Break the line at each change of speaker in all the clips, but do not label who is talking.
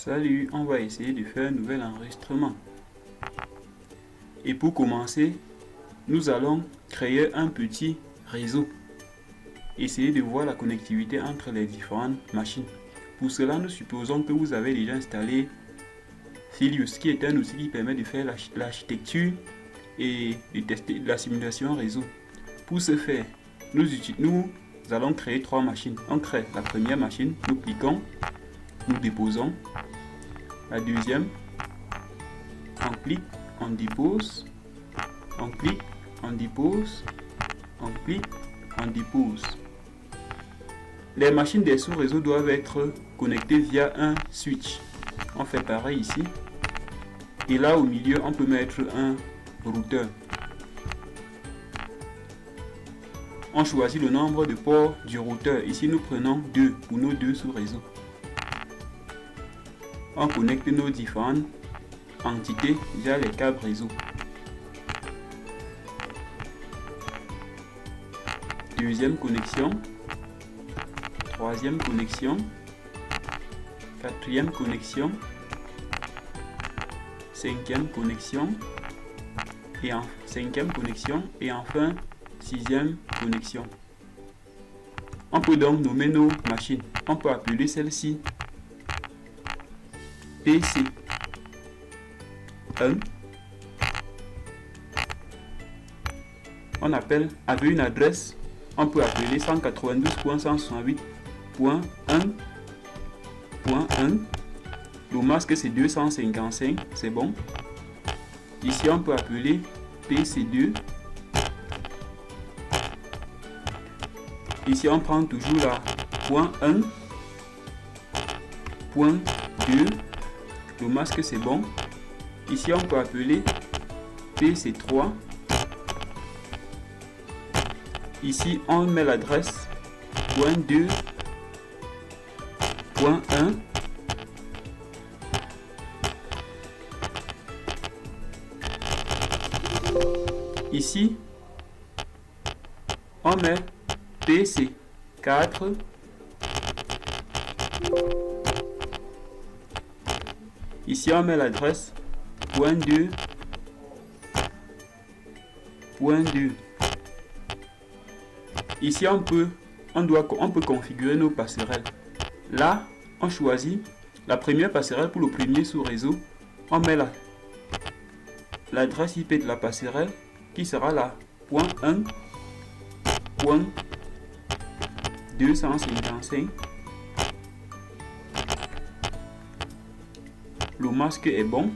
Salut, on va essayer de faire un nouvel enregistrement. Et pour commencer, nous allons créer un petit réseau. Essayer de voir la connectivité entre les différentes machines. Pour cela, nous supposons que vous avez déjà installé Filius, qui est un outil qui permet de faire l'architecture et de tester la simulation réseau. Pour ce faire, nous allons créer 3 machines. On crée la première machine, nous cliquons, nous déposons. La deuxième, on clique, on dépose, on clique, on dépose, on clique, on dépose. Les machines des sous-réseaux doivent être connectées via un switch. On fait pareil ici. Et là au milieu, on peut mettre un routeur. On choisit le nombre de ports du routeur. Ici, nous prenons 2 pour nos 2 sous-réseaux. On connecte nos différentes entités via les câbles réseau. Deuxième connexion. Troisième connexion. Quatrième connexion. Cinquième connexion. Et cinquième connexion. Et enfin, sixième connexion. On peut donc nommer nos machines. On peut appeler celle-ci PC 1. On appelle avec une adresse, on peut appeler 192.168.1.1. Le masque c'est 255, c'est bon. Ici on peut appeler PC2. Ici on prend toujours la point 1, point 2. Le masque c'est bon. Ici on peut appeler PC3. Ici on met l'adresse point 2, point 1. Ici on met PC4. Ici, on met l'adresse point 2, point 2. Ici, on peut configurer nos passerelles. Là, on choisit la première passerelle pour le premier sous-réseau. On met l'adresse IP de la passerelle qui sera la point 1, point 255. Le masque est bon.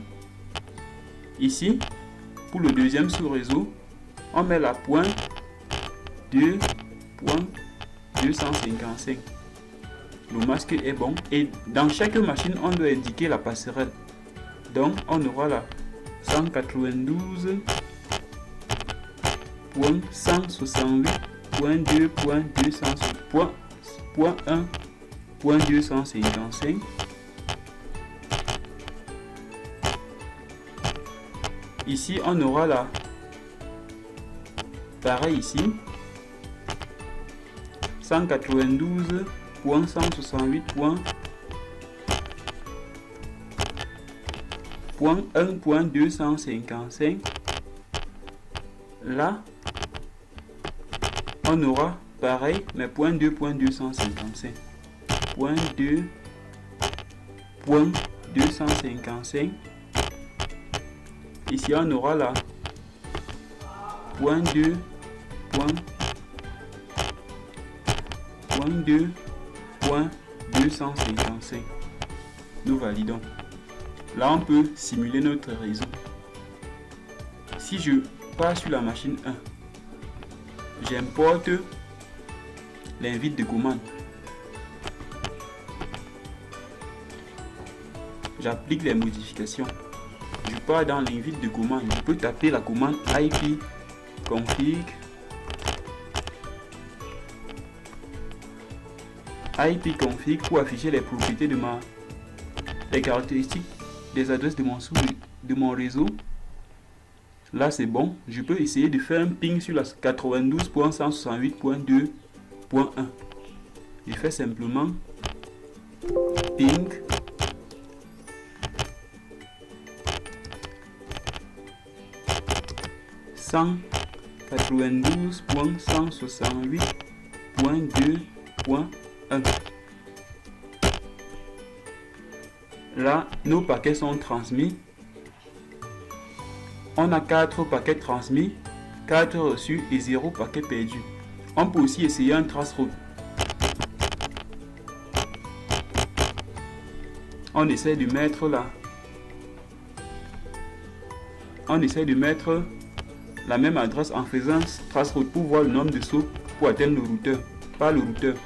Ici, pour le deuxième sous-réseau, on met la point 2.255. Le masque est bon. Et dans chaque machine, on doit indiquer la passerelle. Donc, on aura la 192.168.2.1.255. Ici, on aura la pareil ici 192.168.1.255. Là, on aura pareil, mais point 2.255. Point 2.255. Ici, on aura la point 2.2.255. Nous validons. Là, on peut simuler notre réseau. Si je pars sur la machine 1, j'importe l'invite de commande. J'applique les modifications. Je pars dans l'invite de commande. Je peux taper la commande ipconfig pour afficher les propriétés les caractéristiques des adresses de mon réseau. Là c'est bon. Je peux essayer de faire un ping sur la 92.168.2.1. Je fais simplement ping 192.168.2.1. Là, nos paquets sont transmis. On a 4 paquets transmis, 4 reçus et 0 paquet perdu. On peut aussi essayer un trace-route. On essaie de mettre là. On essaie de mettre la même adresse en faisant trace-route pour voir le nombre de sauts pour atteindre le routeur, pas le routeur.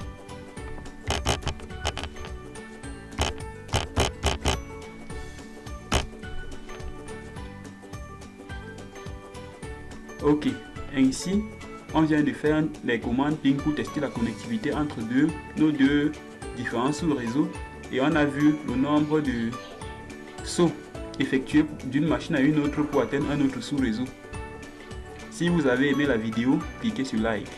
Ok, ainsi on vient de faire les commandes ping pour tester la connectivité entre nos deux différents sous-réseaux et on a vu le nombre de sauts effectués d'une machine à une autre pour atteindre un autre sous-réseau. Si vous avez aimé la vidéo, cliquez sur like.